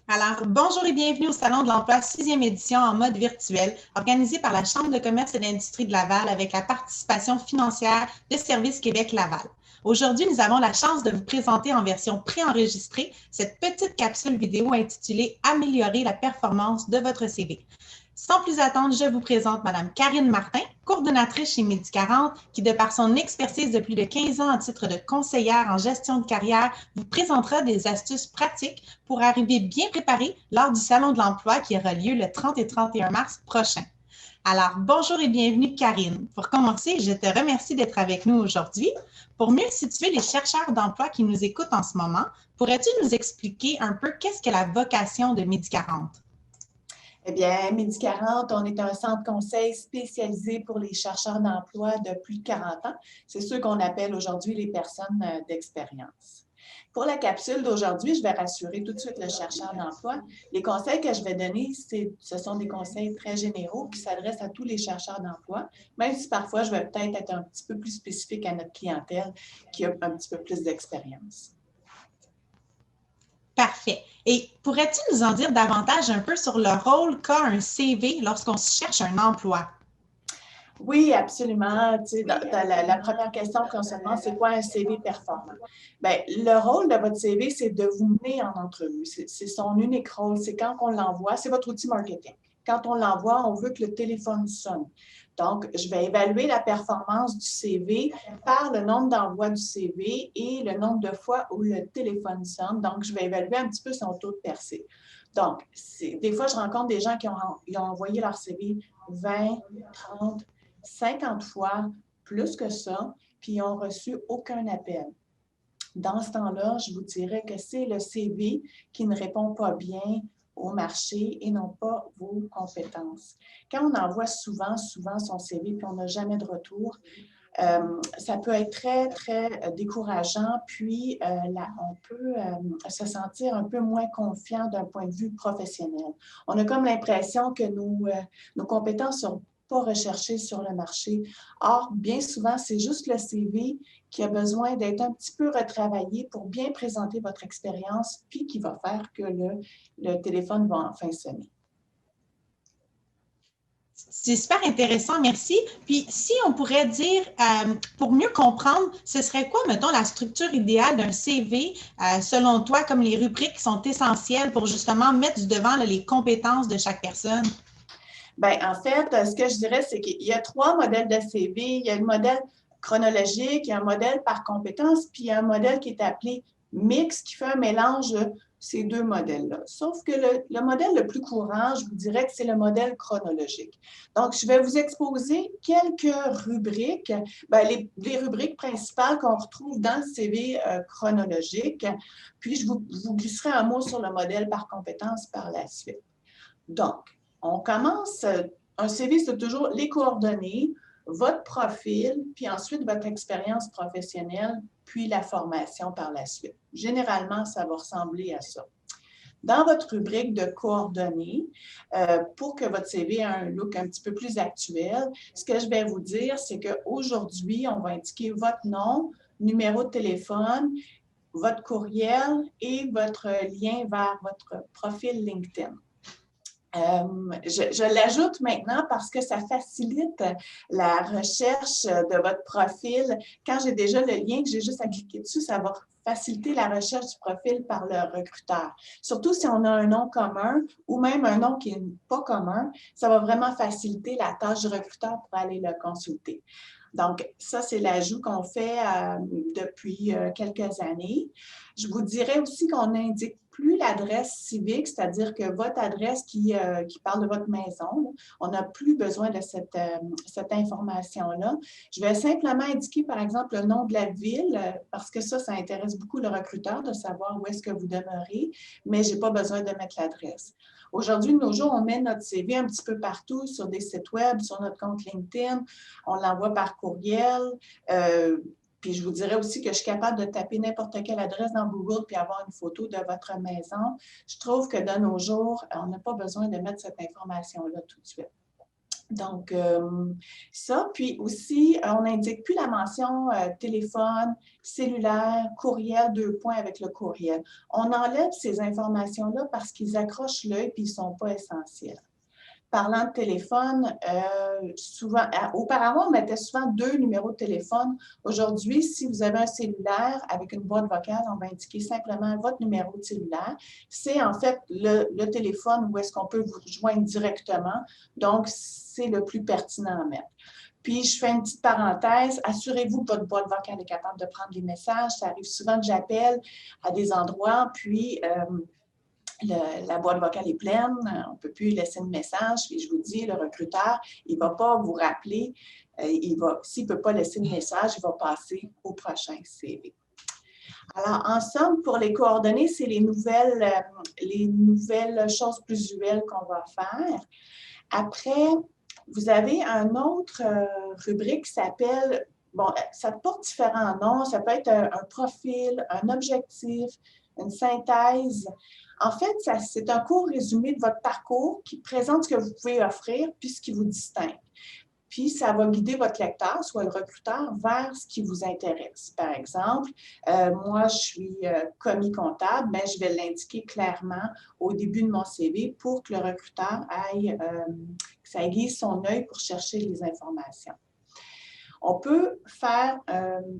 Alors, bonjour et bienvenue au Salon de l'Emploi 6e édition en mode virtuel, organisé par la Chambre de commerce et d'industrie de Laval avec la participation financière de Services Québec Laval. Aujourd'hui, nous avons la chance de vous présenter en version préenregistrée cette petite capsule vidéo intitulée « Améliorer la performance de votre CV ». Sans plus attendre, je vous présente Mme Karine Martin, coordonnatrice chez Medi40, qui, de par son expertise de plus de 15 ans en titre de conseillère en gestion de carrière, vous présentera des astuces pratiques pour arriver bien préparé lors du Salon de l'Emploi qui aura lieu le 30 et 31 mars prochain. Alors, bonjour et bienvenue, Karine. Pour commencer, je te remercie d'être avec nous aujourd'hui. Pour mieux situer les chercheurs d'emploi qui nous écoutent en ce moment, pourrais-tu nous expliquer un peu qu'est-ce que la vocation de Medi40? Eh bien, Medi40, on est un centre conseil spécialisé pour les chercheurs d'emploi de plus de 40 ans. C'est ceux qu'on appelle aujourd'hui les personnes d'expérience. Pour la capsule d'aujourd'hui, je vais rassurer tout de suite le chercheur d'emploi. Les conseils que je vais donner, ce sont des conseils très généraux qui s'adressent à tous les chercheurs d'emploi, même si parfois je vais peut-être être un petit peu plus spécifique à notre clientèle qui a un petit peu plus d'expérience. Parfait. Et pourrais-tu nous en dire davantage un peu sur le rôle qu'a un CV lorsqu'on cherche un emploi? Oui, absolument. Tu sais, dans la première question qu'on se demande, c'est quoi un CV performant? Bien, le rôle de votre CV, c'est de vous mener en entrevue. C'est son unique rôle. C'est quand on l'envoie, c'est votre outil marketing. Quand on l'envoie, on veut que le téléphone sonne. Donc, je vais évaluer la performance du CV par le nombre d'envois du CV et le nombre de fois où le téléphone sonne. Donc, je vais évaluer un petit peu son taux de percée. Donc, des fois, je rencontre des gens qui ont envoyé leur CV 20, 30, 50 fois, plus que ça, puis ils n'ont reçu aucun appel. Dans ce temps-là, je vous dirais que c'est le CV qui ne répond pas bien au marché et non pas vos compétences. Quand on envoie souvent son CV puis on n'a jamais de retour, ça peut être très, très décourageant, puis là, on peut se sentir un peu moins confiant d'un point de vue professionnel. On a comme l'impression que nos compétences sont pas recherchées sur le marché. Or, bien souvent, c'est juste le CV qui a besoin d'être un petit peu retravaillé pour bien présenter votre expérience, puis qui va faire que le téléphone va enfin sonner. C'est super intéressant, merci. Puis, si on pourrait dire, pour mieux comprendre, ce serait quoi, mettons, la structure idéale d'un CV, selon toi, comme les rubriques qui sont essentielles pour justement mettre du devant là, les compétences de chaque personne? Bien, en fait, ce que je dirais, c'est qu'il y a 3 modèles de CV. Il y a le modèle chronologique, il y a un modèle par compétence, puis il y a un modèle qui est appelé mix, qui fait un mélange de ces 2 modèles-là. Sauf que le modèle le plus courant, je vous dirais que c'est le modèle chronologique. Donc, je vais vous exposer quelques rubriques, bien, les rubriques principales qu'on retrouve dans le CV chronologique, puis je vous glisserai un mot sur le modèle par compétence par la suite. Donc, on commence, un CV, c'est toujours les coordonnées, votre profil, puis ensuite votre expérience professionnelle, puis la formation par la suite. Généralement, ça va ressembler à ça. Dans votre rubrique de coordonnées, pour que votre CV ait un look un petit peu plus actuel, ce que je vais vous dire, c'est qu'aujourd'hui, on va indiquer votre nom, numéro de téléphone, votre courriel et votre lien vers votre profil LinkedIn. Je l'ajoute maintenant parce que ça facilite la recherche de votre profil. Quand j'ai déjà le lien, que j'ai juste à cliquer dessus, ça va faciliter la recherche du profil par le recruteur. Surtout si on a un nom commun ou même un nom qui n'est pas commun, ça va vraiment faciliter la tâche du recruteur pour aller le consulter. Donc, ça, c'est l'ajout qu'on fait depuis quelques années. Je vous dirais aussi qu'on n'indique plus l'adresse civique, c'est-à-dire que votre adresse qui parle de votre maison, on n'a plus besoin de cette information-là. Je vais simplement indiquer, par exemple, le nom de la ville, parce que ça intéresse beaucoup le recruteur de savoir où est-ce que vous demeurez, mais je n'ai pas besoin de mettre l'adresse. Aujourd'hui, de nos jours, on met notre CV un petit peu partout, sur des sites web, sur notre compte LinkedIn, on l'envoie par courriel. Puis je vous dirais aussi que je suis capable de taper n'importe quelle adresse dans Google puis avoir une photo de votre maison. Je trouve que de nos jours, on n'a pas besoin de mettre cette information-là tout de suite. Donc, ça. Puis aussi, on n'indique plus la mention téléphone, cellulaire, courriel, 2 points avec le courriel. On enlève ces informations-là parce qu'ils accrochent l'œil et ils ne sont pas essentiels. Parlant de téléphone, souvent, auparavant, on mettait souvent 2 numéros de téléphone. Aujourd'hui, si vous avez un cellulaire avec une boîte vocale, on va indiquer simplement votre numéro de cellulaire. C'est en fait le téléphone où est-ce qu'on peut vous rejoindre directement. Donc, c'est le plus pertinent à mettre. Puis, je fais une petite parenthèse. Assurez-vous que votre boîte vocale est capable de prendre les messages. Ça arrive souvent que j'appelle à des endroits, puis la boîte vocale est pleine, on ne peut plus laisser de message. Et je vous dis, le recruteur, il ne va pas vous rappeler. S'il ne peut pas laisser de message, il va passer au prochain CV. Alors, en somme, pour les coordonnées, c'est les nouvelles choses plus usuelles qu'on va faire. Après, vous avez un autre rubrique qui s'appelle, bon, ça porte différents noms, ça peut être un profil, un objectif, une synthèse. En fait, c'est un court résumé de votre parcours qui présente ce que vous pouvez offrir puis ce qui vous distingue. Puis, ça va guider votre lecteur, soit le recruteur, vers ce qui vous intéresse. Par exemple, moi, je suis commis comptable, mais je vais l'indiquer clairement au début de mon CV pour que le recruteur que ça aiguise son œil pour chercher les informations. On peut faire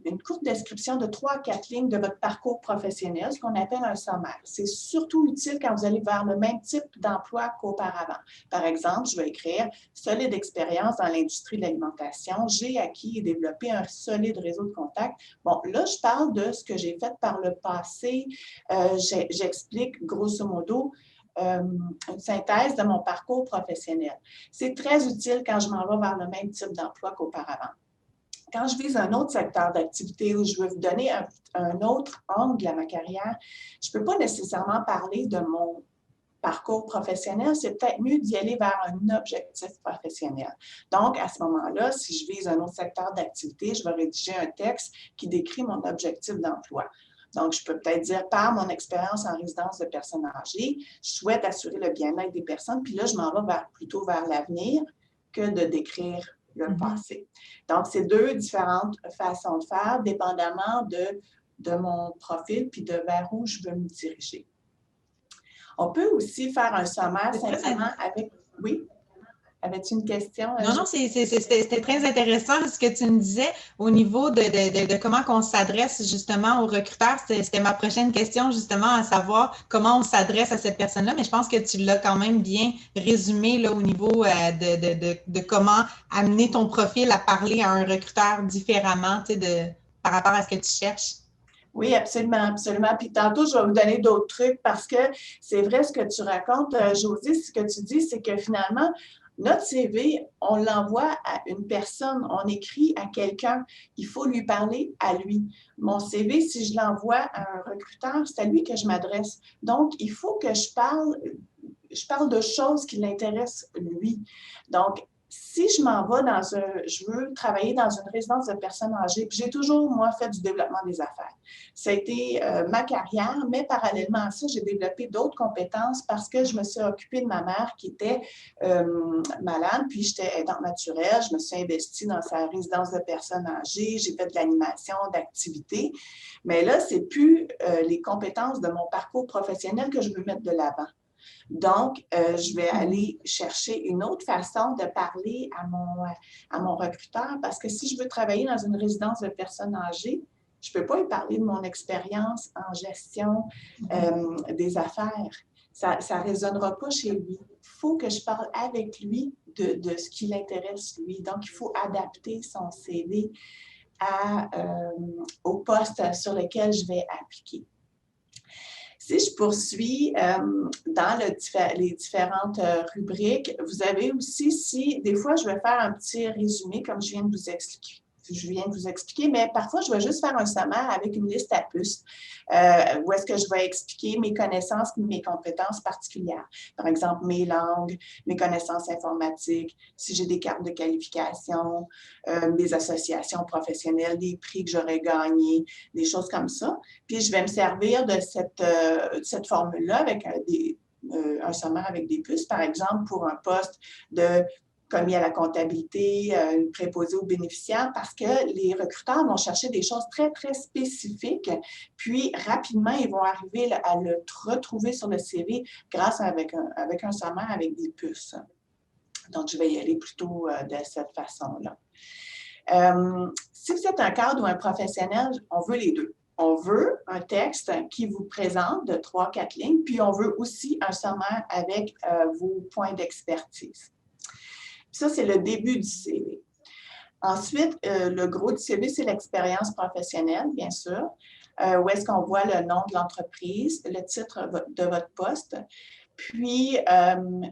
une courte description de 3 à 4 lignes de votre parcours professionnel, ce qu'on appelle un sommaire. C'est surtout utile quand vous allez vers le même type d'emploi qu'auparavant. Par exemple, je vais écrire « solide expérience dans l'industrie de l'alimentation. J'ai acquis et développé un solide réseau de contacts. » Bon, là, je parle de ce que j'ai fait par le passé. J'explique grosso modo une synthèse de mon parcours professionnel. C'est très utile quand je m'en vais vers le même type d'emploi qu'auparavant. Quand je vise un autre secteur d'activité où je veux vous donner un autre angle à ma carrière, je ne peux pas nécessairement parler de mon parcours professionnel, c'est peut-être mieux d'y aller vers un objectif professionnel. Donc, à ce moment-là, si je vise un autre secteur d'activité, je vais rédiger un texte qui décrit mon objectif d'emploi. Donc, je peux peut-être dire, par mon expérience en résidence de personnes âgées, je souhaite assurer le bien-être des personnes, puis là, je m'en vais plutôt vers l'avenir que de décrire le passé. Donc, c'est 2 différentes façons de faire, dépendamment de mon profil puis de vers où je veux me diriger. On peut aussi faire un sommaire simplement avec... Oui? Avais-tu une question? Non, c'était très intéressant ce que tu me disais au niveau de comment on s'adresse justement aux recruteurs. C'était ma prochaine question, justement, à savoir comment on s'adresse à cette personne-là, mais je pense que tu l'as quand même bien résumé là, au niveau de comment amener ton profil à parler à un recruteur différemment par rapport à ce que tu cherches. Oui, absolument, absolument. Puis tantôt, je vais vous donner d'autres trucs parce que c'est vrai ce que tu racontes, Josée, ce que tu dis, c'est que finalement, notre CV, on l'envoie à une personne, on écrit à quelqu'un, il faut lui parler à lui. Mon CV, si je l'envoie à un recruteur, c'est à lui que je m'adresse. Donc, il faut que je parle de choses qui l'intéressent lui. Donc, si je m'en vais je veux travailler dans une résidence de personnes âgées, puis j'ai toujours, moi, fait du développement des affaires. Ça a été ma carrière, mais parallèlement à ça, j'ai développé d'autres compétences parce que je me suis occupée de ma mère qui était malade, puis j'étais aidante naturelle, je me suis investie dans sa résidence de personnes âgées, j'ai fait de l'animation, d'activités, mais là, c'est plus les compétences de mon parcours professionnel que je veux mettre de l'avant. Donc, je vais aller chercher une autre façon de parler à mon recruteur parce que si je veux travailler dans une résidence de personnes âgées, je ne peux pas lui parler de mon expérience en gestion des affaires. Ça ne résonnera pas chez lui. Il faut que je parle avec lui de ce qui l'intéresse, lui. Donc, il faut adapter son CV au poste sur lequel je vais appliquer. Si je poursuis dans les différentes rubriques, vous avez aussi, si des fois je vais faire un petit résumé comme je viens de vous expliquer, mais parfois je vais juste faire un sommaire avec une liste à puces où est-ce que je vais expliquer mes connaissances, mes compétences particulières. Par exemple, mes langues, mes connaissances informatiques, si j'ai des cartes de qualification, des associations professionnelles, des prix que j'aurais gagnés, des choses comme ça. Puis je vais me servir de cette formule-là avec un sommaire avec des puces, par exemple, pour un poste de commis à la comptabilité, une préposée aux bénéficiaires, parce que les recruteurs vont chercher des choses très, très spécifiques, puis rapidement, ils vont arriver à le retrouver sur le CV grâce avec un sommaire avec des puces. Donc, je vais y aller plutôt de cette façon-là. Si vous êtes un cadre ou un professionnel, on veut les deux. On veut un texte qui vous présente de 3-4 lignes, puis on veut aussi un sommaire avec vos points d'expertise. Ça, c'est le début du CV. Ensuite, le gros du CV, c'est l'expérience professionnelle, bien sûr, où est-ce qu'on voit le nom de l'entreprise, le titre de votre poste. Puis,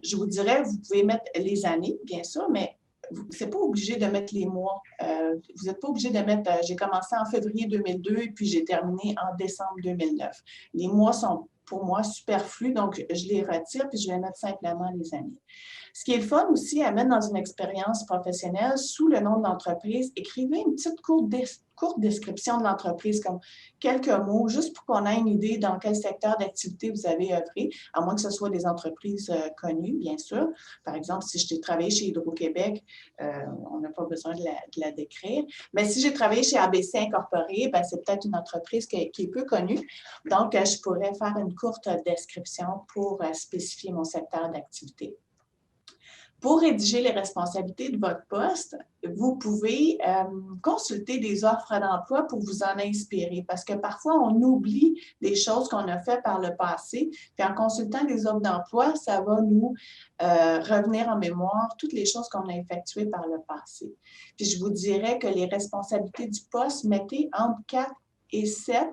je vous dirais, vous pouvez mettre les années, bien sûr, mais vous n'êtes pas obligé de mettre les mois. Vous n'êtes pas obligé de mettre j'ai commencé en février 2002 et puis j'ai terminé en décembre 2009. Les mois sont pour moi superflus, donc je les retire puis je vais mettre simplement les années. Ce qui est le fun aussi à mettre dans une expérience professionnelle, sous le nom de l'entreprise, écrivez une petite courte description de l'entreprise, comme quelques mots, juste pour qu'on ait une idée dans quel secteur d'activité vous avez œuvré, à moins que ce soit des entreprises connues, bien sûr. Par exemple, si j'ai travaillé chez Hydro-Québec, on n'a pas besoin de la décrire. Mais si j'ai travaillé chez ABC Incorporé, ben, c'est peut-être une entreprise qui est peu connue. Donc, je pourrais faire une courte description pour spécifier mon secteur d'activité. Pour rédiger les responsabilités de votre poste, vous pouvez consulter des offres d'emploi pour vous en inspirer, parce que parfois, on oublie des choses qu'on a faites par le passé. Puis en consultant des offres d'emploi, ça va nous revenir en mémoire toutes les choses qu'on a effectuées par le passé. Puis je vous dirais que les responsabilités du poste, mettez entre 4 et 7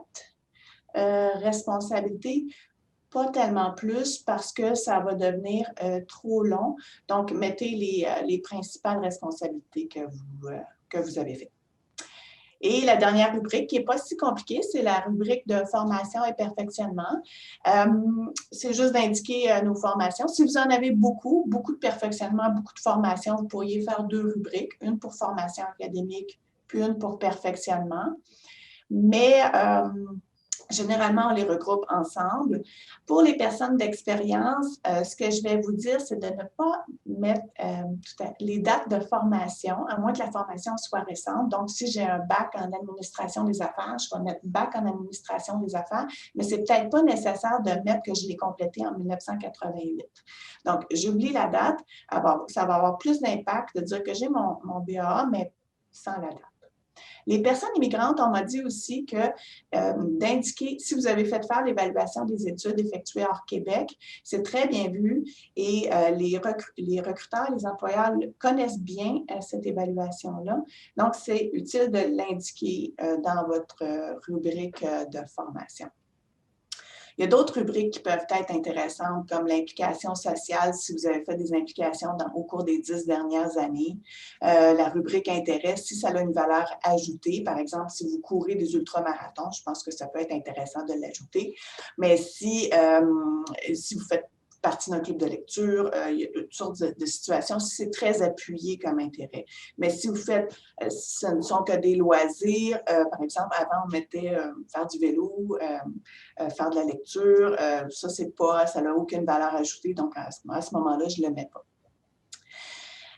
responsabilités, pas tellement plus parce que ça va devenir trop long. Donc, mettez les principales responsabilités que vous avez faites. Et la dernière rubrique, qui n'est pas si compliquée, c'est la rubrique de formation et perfectionnement. C'est juste d'indiquer nos formations. Si vous en avez beaucoup de perfectionnement, beaucoup de formation, vous pourriez faire 2 rubriques, une pour formation académique, puis une pour perfectionnement. Mais généralement, on les regroupe ensemble. Pour les personnes d'expérience, ce que je vais vous dire, c'est de ne pas mettre les dates de formation, à moins que la formation soit récente. Donc, si j'ai un bac en administration des affaires, je vais mettre bac en administration des affaires, mais ce n'est peut-être pas nécessaire de mettre que je l'ai complété en 1988. Donc, j'oublie la date. Alors, ça va avoir plus d'impact de dire que j'ai mon BAA, mais sans la date. Les personnes immigrantes, on m'a dit aussi que d'indiquer, si vous avez fait faire l'évaluation des études effectuées hors Québec, c'est très bien vu et les recruteurs, les employeurs connaissent bien cette évaluation-là. Donc, c'est utile de l'indiquer dans votre rubrique de formation. Il y a d'autres rubriques qui peuvent être intéressantes, comme l'implication sociale, si vous avez fait des implications au cours des 10 dernières années. La rubrique intérêt, si ça a une valeur ajoutée, par exemple, si vous courez des ultramarathons, je pense que ça peut être intéressant de l'ajouter. Mais si vous faites partie d'un club de lecture, il y a toutes sortes de situations, si c'est très appuyé comme intérêt. Mais si vous faites, ce ne sont que des loisirs, par exemple, avant on mettait faire du vélo, faire de la lecture, ça n'a aucune valeur ajoutée, donc à ce moment-là, je ne le mets pas.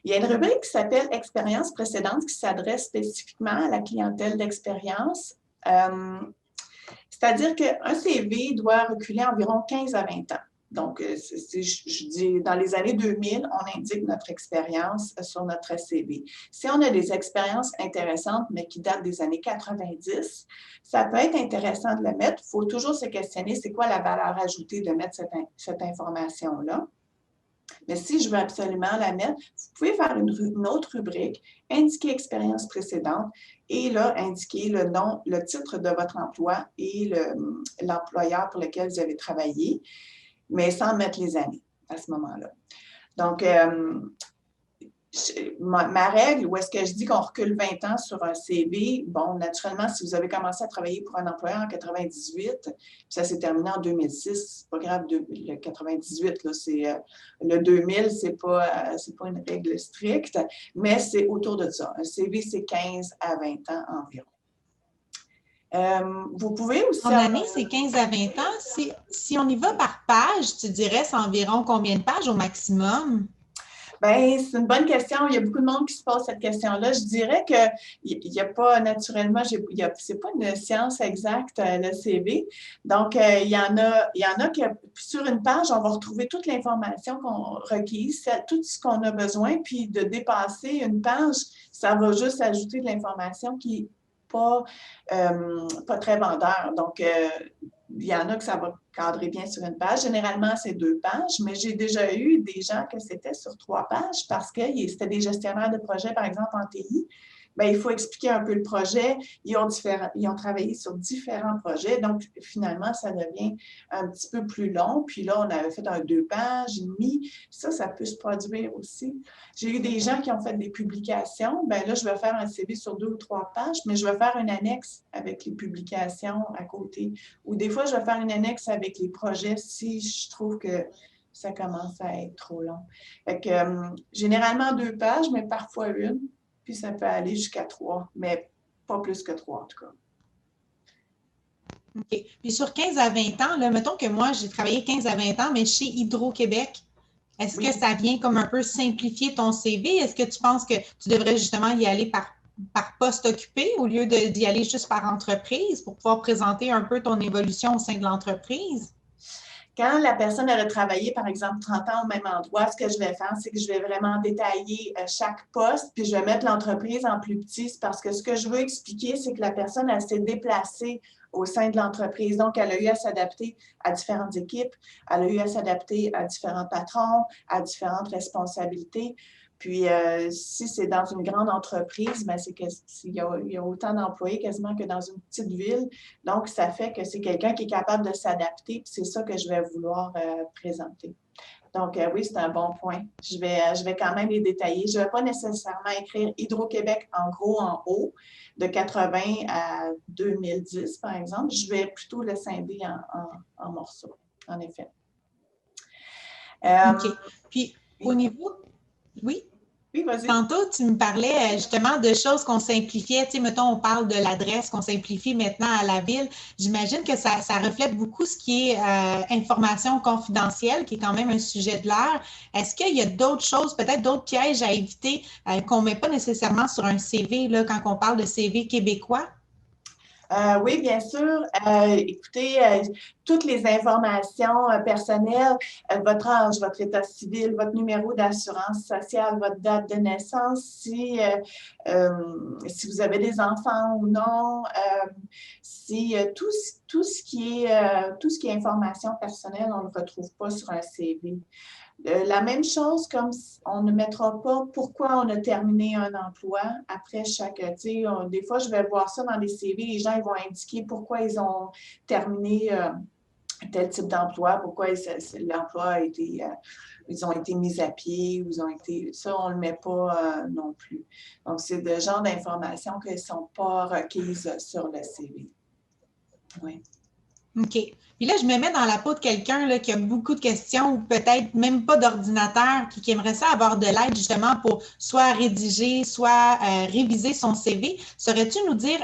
Il y a une rubrique qui s'appelle « Expérience précédente » qui s'adresse spécifiquement à la clientèle d'expérience. C'est-à-dire qu'un CV doit reculer environ 15 à 20 ans. Donc, je dis, dans les années 2000, on indique notre expérience sur notre CV. Si on a des expériences intéressantes, mais qui datent des années 90, ça peut être intéressant de le mettre. Il faut toujours se questionner, c'est quoi la valeur ajoutée de mettre cette information-là. Mais si je veux absolument la mettre, vous pouvez faire une autre rubrique, indiquer expérience précédente et là, indiquer le nom, le titre de votre emploi et l'employeur pour lequel vous avez travaillé, mais sans mettre les années à ce moment-là. Donc, ma règle, où est-ce que je dis qu'on recule 20 ans sur un CV, bon, naturellement, si vous avez commencé à travailler pour un employeur en 98, puis ça s'est terminé en 2006, c'est pas grave, le 98, là, le 2000, c'est pas une règle stricte, mais c'est autour de ça. Un CV, c'est 15 à 20 ans environ. Vous pouvez aussi... En année, c'est 15 à 20 ans. Si on y va par page, tu dirais, c'est environ combien de pages au maximum? Bien, c'est une bonne question. Il y a beaucoup de monde qui se pose cette question-là. Je dirais qu'il n'y a pas naturellement, c'est pas une science exacte, le CV. Donc, il y en a que sur une page, on va retrouver toute l'information qu'on requise, tout ce qu'on a besoin, puis de dépasser une page, ça va juste ajouter de l'information qui n'est pas très vendeur. Donc, il y en a que ça va cadrer bien sur une page. Généralement, c'est 2 pages, mais j'ai déjà eu des gens que c'était sur 3 pages parce que c'était des gestionnaires de projet, par exemple, en TI. Bien, il faut expliquer un peu le projet. Ils ont travaillé sur différents projets. Donc, finalement, ça devient un petit peu plus long. Puis là, on avait fait un 2 pages et demie. Ça peut se produire aussi. J'ai eu des gens qui ont fait des publications. Bien là, je vais faire un CV sur 2 ou 3 pages, mais je vais faire une annexe avec les publications à côté. Ou des fois, je vais faire une annexe avec les projets si je trouve que ça commence à être trop long. Fait que, généralement 2 pages, mais parfois une. Puis ça peut aller jusqu'à 3, mais pas plus que 3 en tout cas. OK. Puis sur 15 à 20 ans, là, mettons que moi, j'ai travaillé 15 à 20 ans, mais chez Hydro-Québec, est-ce que ça vient comme un peu simplifier ton CV? Est-ce que tu penses que tu devrais justement y aller par poste occupé au lieu d'y aller juste par entreprise pour pouvoir présenter un peu ton évolution au sein de l'entreprise? Quand la personne a travaillé, par exemple, 30 ans au même endroit, ce que je vais faire, c'est que je vais vraiment détailler chaque poste, puis je vais mettre l'entreprise en plus petit, parce que ce que je veux expliquer, c'est que la personne, elle s'est déplacée au sein de l'entreprise. Donc, elle a eu à s'adapter à différentes équipes, elle a eu à s'adapter à différents patrons, à différentes responsabilités. Puis, si c'est dans une grande entreprise, bien, c'est qu'il y a autant d'employés quasiment que dans une petite ville. Donc, ça fait que c'est quelqu'un qui est capable de s'adapter, puis c'est ça que je vais vouloir présenter. Donc, oui, c'est un bon point. Je vais quand même les détailler. Je ne vais pas nécessairement écrire Hydro-Québec en gros en haut, de 80 à 2010, par exemple. Je vais plutôt le scinder en morceaux, en effet. OK. Puis, au niveau... Oui? Oui, vas-y. Tantôt, tu me parlais justement de choses qu'on simplifiait. Tu sais, mettons, on parle de l'adresse qu'on simplifie maintenant à la ville. J'imagine que ça reflète beaucoup ce qui est information confidentielle, qui est quand même un sujet de l'heure. Est-ce qu'il y a d'autres choses, peut-être d'autres pièges à éviter qu'on ne met pas nécessairement sur un CV là, quand on parle de CV québécois? Oui, bien sûr. Écoutez, toutes les informations personnelles, votre âge, votre état civil, votre numéro d'assurance sociale, votre date de naissance, si vous avez des enfants ou non, si tout ce qui est information personnelle, on ne le retrouve pas sur un CV. La même chose, comme on ne mettra pas pourquoi on a terminé un emploi après chaque, des fois, je vais voir ça dans les CV, les gens ils vont indiquer pourquoi ils ont terminé tel type d'emploi, pourquoi l'emploi a été, ils ont été mis à pied, ou ils ont été, ça, on ne le met pas non plus. Donc, c'est le genre d'informations qui ne sont pas requises sur le CV. Oui. OK. Puis là, je me mets dans la peau de quelqu'un là, qui a beaucoup de questions ou peut-être même pas d'ordinateur, qui aimerait ça avoir de l'aide justement pour soit rédiger, soit réviser son CV. Saurais-tu nous dire,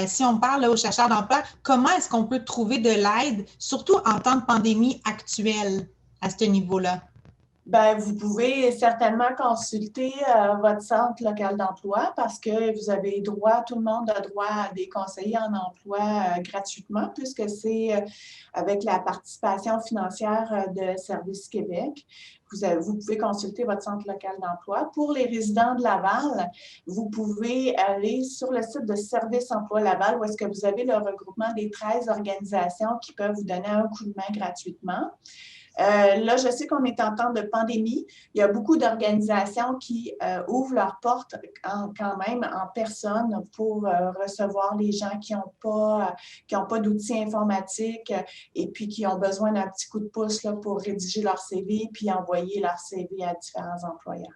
si on parle là, aux chercheurs d'emploi, comment est-ce qu'on peut trouver de l'aide, surtout en temps de pandémie actuelle à ce niveau-là? Bien, vous pouvez certainement consulter votre centre local d'emploi parce que vous avez droit, tout le monde a droit à des conseillers en emploi gratuitement puisque c'est avec la participation financière de Service Québec. Vous pouvez consulter votre centre local d'emploi. Pour les résidents de Laval, vous pouvez aller sur le site de Service Emploi Laval où est-ce que vous avez le regroupement des 13 organisations qui peuvent vous donner un coup de main gratuitement. Là, je sais qu'on est en temps de pandémie. Il y a beaucoup d'organisations qui ouvrent leurs portes quand même en personne pour recevoir les gens qui n'ont pas d'outils informatiques et puis qui ont besoin d'un petit coup de pouce là, pour rédiger leur CV puis envoyer leur CV à différents employeurs.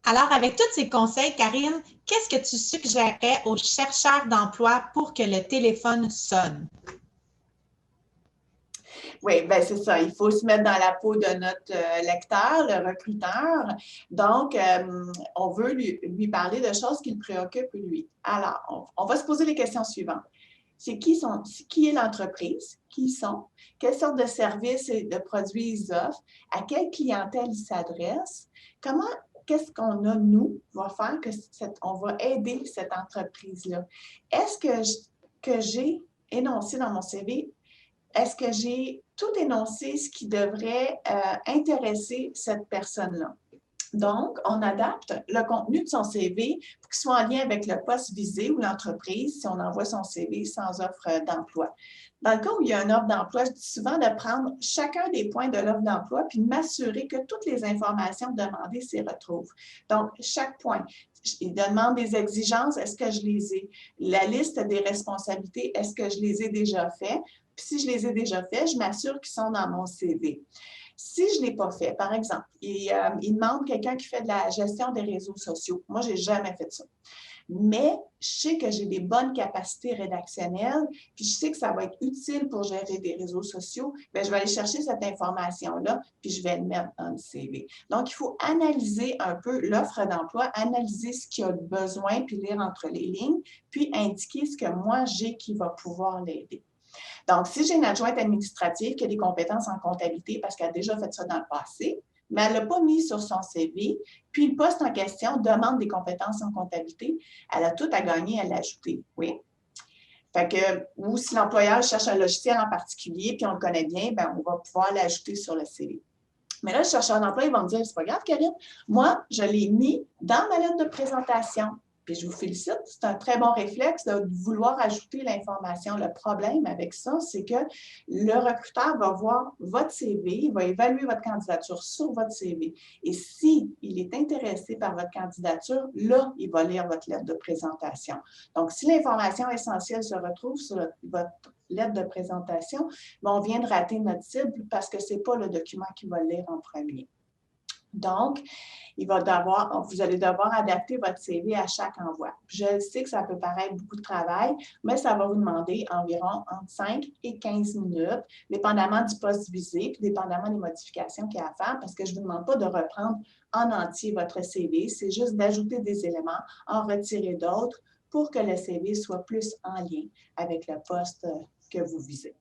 Alors, avec tous ces conseils, Karine, qu'est-ce que tu suggérerais aux chercheurs d'emploi pour que le téléphone sonne? Oui, bien c'est ça. Il faut se mettre dans la peau de notre lecteur, le recruteur. Donc, on veut lui parler de choses qui le préoccupent, lui. Alors, on va se poser les questions suivantes. c'est qui est l'entreprise, qui ils sont, quelle sorte de services et de produits ils offrent, à quelle clientèle ils s'adressent, qu'est-ce qu'on a, nous, va faire on va aider cette entreprise-là. Est-ce que j'ai énoncé dans mon CV, est-ce que j'ai tout énoncé ce qui devrait intéresser cette personne-là? Donc, on adapte le contenu de son CV pour qu'il soit en lien avec le poste visé ou l'entreprise si on envoie son CV sans offre d'emploi. Dans le cas où il y a une offre d'emploi, je dis souvent de prendre chacun des points de l'offre d'emploi puis de m'assurer que toutes les informations demandées s'y retrouvent. Donc, chaque point, il demande des exigences, est-ce que je les ai? La liste des responsabilités, est-ce que je les ai déjà faites? Puis si je les ai déjà faites, je m'assure qu'ils sont dans mon CV. Si je ne l'ai pas fait, par exemple, il demande quelqu'un qui fait de la gestion des réseaux sociaux. Moi, je n'ai jamais fait ça. Mais je sais que j'ai des bonnes capacités rédactionnelles, puis je sais que ça va être utile pour gérer des réseaux sociaux. Bien, je vais aller chercher cette information-là, puis je vais le mettre dans le CV. Donc, il faut analyser un peu l'offre d'emploi, analyser ce qu'il y a besoin, puis lire entre les lignes, puis indiquer ce que moi j'ai qui va pouvoir l'aider. Donc, si j'ai une adjointe administrative qui a des compétences en comptabilité parce qu'elle a déjà fait ça dans le passé, mais elle ne l'a pas mis sur son CV, puis le poste en question demande des compétences en comptabilité, elle a tout à gagner à l'ajouter, oui. Fait que, ou si l'employeur cherche un logiciel en particulier, puis on le connaît bien, bien, on va pouvoir l'ajouter sur le CV. Mais là, le chercheur d'emploi, ils vont me dire, c'est pas grave, Karine, moi, je l'ai mis dans ma lettre de présentation. Puis je vous félicite, c'est un très bon réflexe de vouloir ajouter l'information. Le problème avec ça, c'est que le recruteur va voir votre CV, il va évaluer votre candidature sur votre CV. Et s'il est intéressé par votre candidature, là, il va lire votre lettre de présentation. Donc, si l'information essentielle se retrouve sur votre lettre de présentation, on vient de rater notre cible parce que ce n'est pas le document qu'il va lire en premier. Donc, vous allez devoir adapter votre CV à chaque envoi. Je sais que ça peut paraître beaucoup de travail, mais ça va vous demander environ entre 5 et 15 minutes, dépendamment du poste visé, puis dépendamment des modifications qu'il y a à faire, parce que je ne vous demande pas de reprendre en entier votre CV, c'est juste d'ajouter des éléments, en retirer d'autres, pour que le CV soit plus en lien avec le poste que vous visez.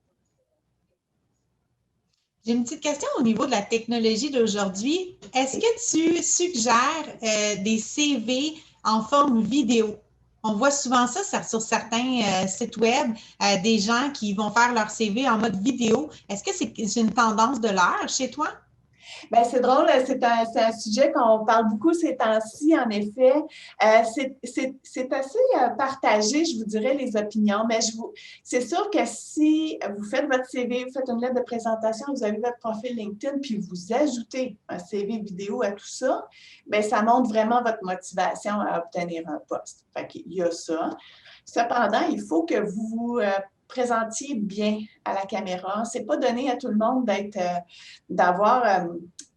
J'ai une petite question au niveau de la technologie d'aujourd'hui. Est-ce que tu suggères des CV en forme vidéo? On voit souvent ça sur certains sites web, des gens qui vont faire leur CV en mode vidéo. Est-ce que c'est une tendance de l'heure chez toi? Bien, c'est drôle, c'est un sujet qu'on parle beaucoup ces temps-ci, en effet. C'est assez partagé, je vous dirais, les opinions, mais c'est sûr que si vous faites votre CV, vous faites une lettre de présentation, vous avez votre profil LinkedIn, puis vous ajoutez un CV vidéo à tout ça, bien, ça montre vraiment votre motivation à obtenir un poste. Fait qu'il y a ça. Cependant, il faut que vous vous présentiez bien à la caméra. Ce n'est pas donné à tout le monde d'avoir...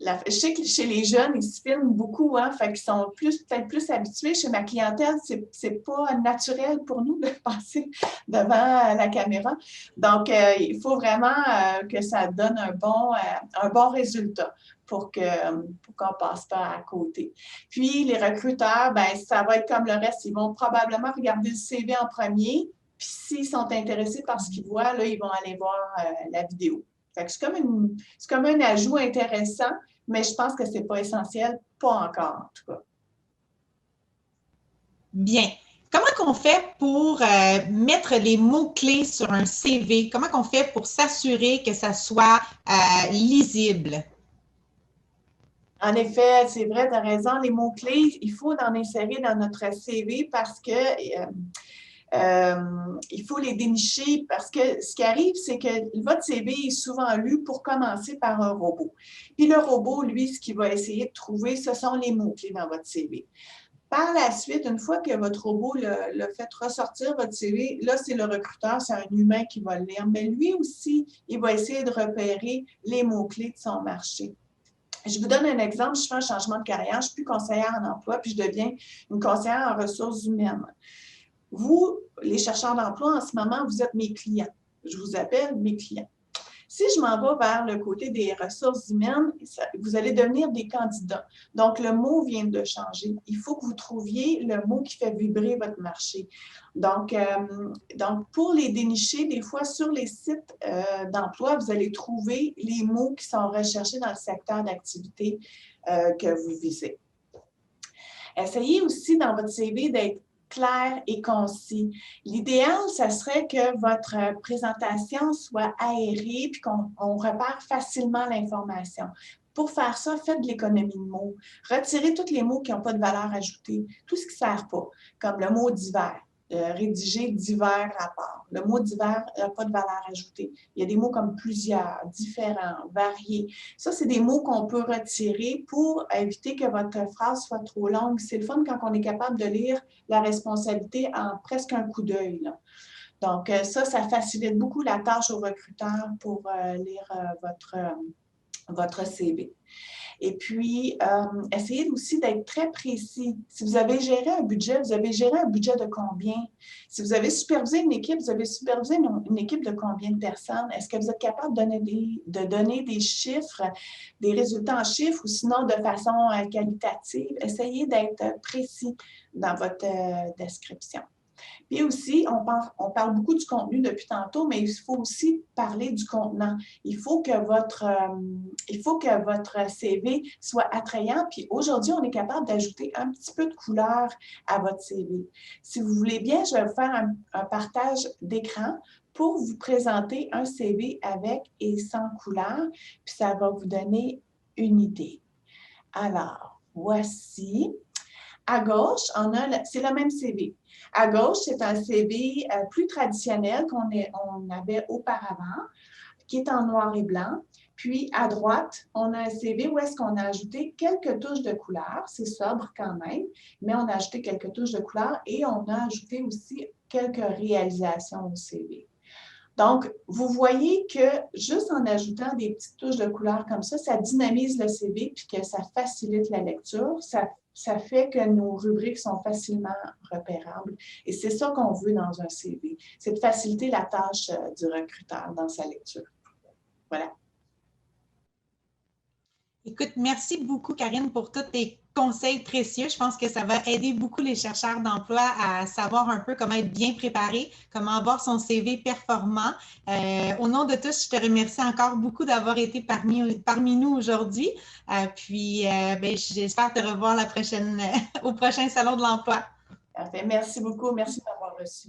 je sais que chez les jeunes, ils se filment beaucoup, hein, fait qu'ils sont peut-être plus habitués. Chez ma clientèle, c'est pas naturel pour nous de passer devant la caméra. Donc, il faut vraiment que ça donne un bon résultat pour qu'on ne passe pas à côté. Puis, les recruteurs, ben, ça va être comme le reste. Ils vont probablement regarder le CV en premier. Puis s'ils sont intéressés par ce qu'ils voient, là, ils vont aller voir la vidéo. Fait que c'est comme un ajout intéressant, mais je pense que ce n'est pas essentiel, pas encore en tout cas. Bien. Comment qu'on fait pour mettre les mots-clés sur un CV? Comment qu'on fait pour s'assurer que ça soit lisible? En effet, c'est vrai, tu as raison. Les mots-clés, il faut en insérer dans notre CV parce que il faut les dénicher parce que ce qui arrive, c'est que votre CV est souvent lu pour commencer par un robot. Puis le robot, lui, ce qu'il va essayer de trouver, ce sont les mots-clés dans votre CV. Par la suite, une fois que votre robot l'a fait ressortir votre CV, là, c'est le recruteur, c'est un humain qui va le lire. Mais lui aussi, il va essayer de repérer les mots-clés de son marché. Je vous donne un exemple. Je fais un changement de carrière. Je ne suis plus conseillère en emploi, puis je deviens une conseillère en ressources humaines. Vous, les chercheurs d'emploi, en ce moment, vous êtes mes clients. Je vous appelle mes clients. Si je m'en vais vers le côté des ressources humaines, vous allez devenir des candidats. Donc, le mot vient de changer. Il faut que vous trouviez le mot qui fait vibrer votre marché. Donc pour les dénicher, des fois, sur les sites d'emploi, vous allez trouver les mots qui sont recherchés dans le secteur d'activité que vous visez. Essayez aussi dans votre CV d'être clair et concis. L'idéal, ce serait que votre présentation soit aérée puis qu'on repère facilement l'information. Pour faire ça, faites de l'économie de mots. Retirez tous les mots qui n'ont pas de valeur ajoutée, tout ce qui ne sert pas, comme le mot divers. Rédiger divers rapports. Le mot divers n'a pas de valeur ajoutée. Il y a des mots comme plusieurs, différents, variés. Ça, c'est des mots qu'on peut retirer pour éviter que votre phrase soit trop longue. C'est le fun quand on est capable de lire la responsabilité en presque un coup d'œil. Donc, ça facilite beaucoup la tâche aux recruteurs pour lire votre CV. Et puis, essayez aussi d'être très précis. Si vous avez géré un budget, vous avez géré un budget de combien? Si vous avez supervisé une équipe, vous avez supervisé une équipe de combien de personnes? Est-ce que vous êtes capable de donner des chiffres, des résultats en chiffres ou sinon de façon qualitative? Essayez d'être précis dans votre description. Puis aussi, on parle beaucoup du contenu depuis tantôt, mais il faut aussi parler du contenant. Il faut que votre CV soit attrayant. Puis aujourd'hui, on est capable d'ajouter un petit peu de couleur à votre CV. Si vous voulez bien, je vais vous faire un partage d'écran pour vous présenter un CV avec et sans couleur. Puis ça va vous donner une idée. Alors, voici. À gauche, c'est le même CV. À gauche, c'est un CV plus traditionnel qu'on avait auparavant, qui est en noir et blanc. Puis, à droite, on a un CV où est-ce qu'on a ajouté quelques touches de couleur. C'est sobre quand même, mais on a ajouté quelques touches de couleur et on a ajouté aussi quelques réalisations au CV. Donc, vous voyez que juste en ajoutant des petites touches de couleur comme ça dynamise le CV puis que ça facilite la lecture. Ça fait que nos rubriques sont facilement repérables. Et c'est ça qu'on veut dans un CV. C'est de faciliter la tâche du recruteur dans sa lecture. Voilà. Écoute, merci beaucoup, Karine, pour tous tes conseils précieux. Je pense que ça va aider beaucoup les chercheurs d'emploi à savoir un peu comment être bien préparé, comment avoir son CV performant. Au nom de tous, je te remercie encore beaucoup d'avoir été parmi nous aujourd'hui. J'espère te revoir au prochain Salon de l'emploi. Parfait. Merci beaucoup. Merci de m'avoir reçu.